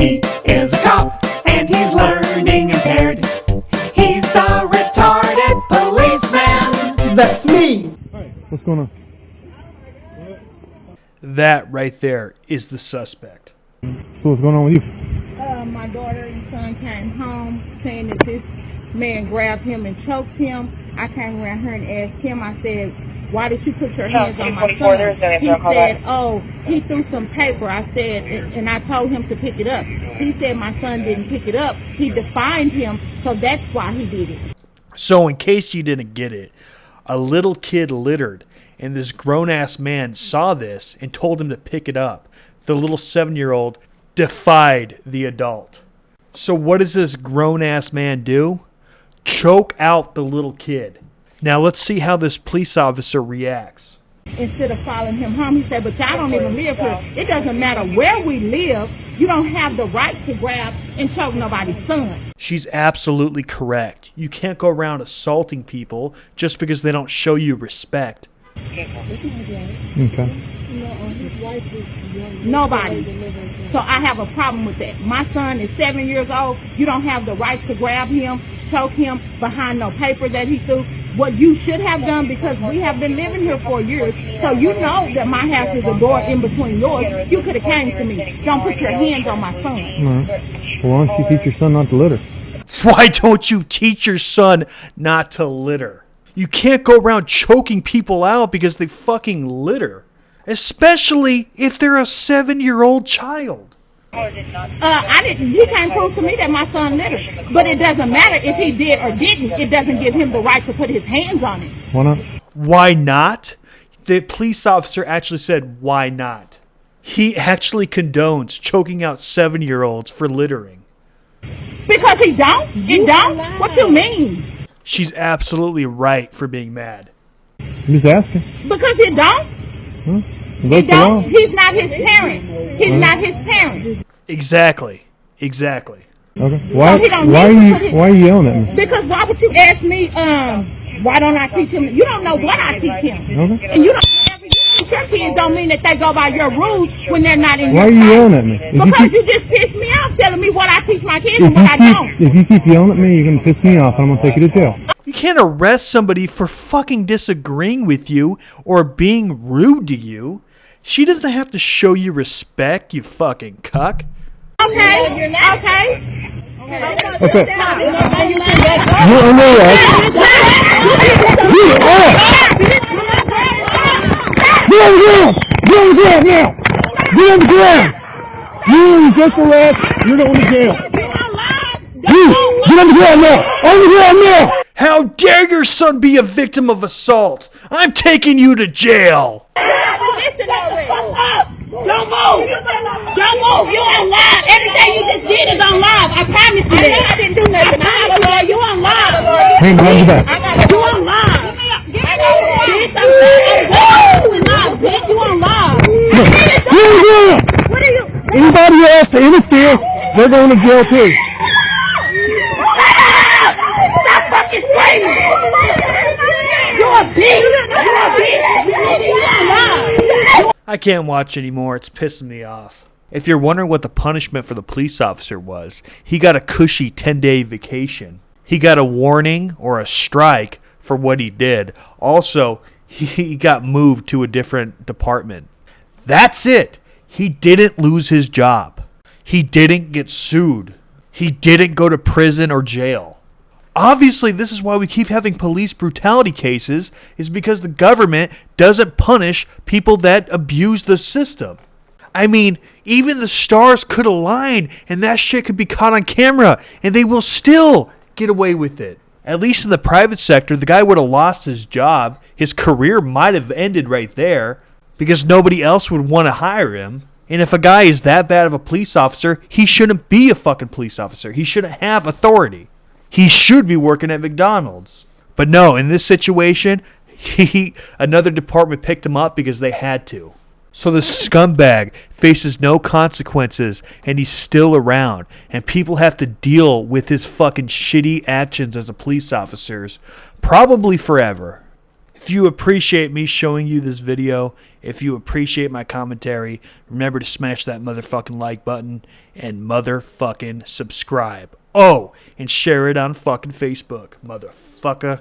He is a cop, and he's learning impaired. He's the retarded policeman. That's me. Hey, what's going on? That right there is the suspect. So what's going on with you? My daughter and son came home saying that this man grabbed him and choked him. I came around here and asked him, I said, why did you put your hands on my son? He said, oh, he threw some paper. I said, and I told him to pick it up. He said my son didn't pick it up. He defined him, so that's why he did it. So in case you didn't get it, a little kid littered, and this grown-ass man saw this and told him to pick it up. The little 7-year-old defied the adult. So what does this grown-ass man do? Choke out the little kid. Now let's see how this police officer reacts. Instead of following him home, he said, but y'all don't even live here. It doesn't matter where we live. You don't have the right to grab and choke nobody's son. She's absolutely correct. You can't go around assaulting people just because they don't show you respect. Okay. Nobody. So I have a problem with that. My son is 7 years old. You don't have the right to grab him, choke him behind no paper that he threw. What you should have done, because we have been living here for years, so you know that my house is a door in between yours. You could have came to me. Don't put your hands on my son. All right. Well, why don't you teach your son not to litter? Why don't you teach your son not to litter? You can't go around choking people out because they fucking litter. Especially if they're a 7-year-old child. You can't prove to me that my son littered. But it doesn't matter if he did or didn't. It doesn't give him the right to put his hands on it. Why not? Why not? The police officer actually said, why not? He actually condones choking out 7-year-olds for littering. Because he don't? He don't? What you mean? She's absolutely right for being mad. I'm just asking. Because he don't? Huh? He don't? He's not his parent. He's not his parent. Exactly. Okay. Why are you yelling at me? Because why would you ask me, why don't I teach him? You don't know what I teach him. Okay. And you don't teach your kids don't mean that they go by your rules when they're not in Why your are you class. yelling at me? Because you just pissed me off telling me what I teach my kids and what I don't. If you keep yelling at me, you're going to piss me off and I'm going to take you to jail. You can't arrest somebody for fucking disagreeing with you or being rude to you. She doesn't have to show you respect, you fucking cuck. Okay. You're under arrest. Get on the ground! Get on the ground now! Get on the ground! You just arrest. You're going to jail. You! Get on the ground now! On the ground now! How dare your son be a victim of assault? I'm taking you to jail. Don't move! Don't move! You on live! Everything you just did is on live! I promise you that! I didn't do nothing! You on live! Hey, behind your back. You on live! You on live! What are you? Anybody else to interfere, they're going to jail too. Stop fucking screaming! You're a bitch! You're a bitch! You on live! I can't watch anymore. It's pissing me off. If you're wondering what the punishment for the police officer was, he got a cushy 10-day vacation. He got a warning or a strike for what he did. Also, he got moved to a different department. That's it. He didn't lose his job. He didn't get sued. He didn't go to prison or jail. Obviously, this is why we keep having police brutality cases, is because the government doesn't punish people that abuse the system. I mean, even the stars could align and that shit could be caught on camera and they will still get away with it. At least in the private sector, the guy would have lost his job. His career might have ended right there because nobody else would want to hire him. And if a guy is that bad of a police officer, he shouldn't be a fucking police officer. He shouldn't have authority. He should be working at McDonald's. But no, in this situation, another department picked him up because they had to. So the scumbag faces no consequences and he's still around. And people have to deal with his fucking shitty actions as a police officer, probably forever. If you appreciate me showing you this video If you appreciate my commentary, remember to smash that motherfucking like button and motherfucking subscribe. Oh, and share it on fucking Facebook, motherfucker.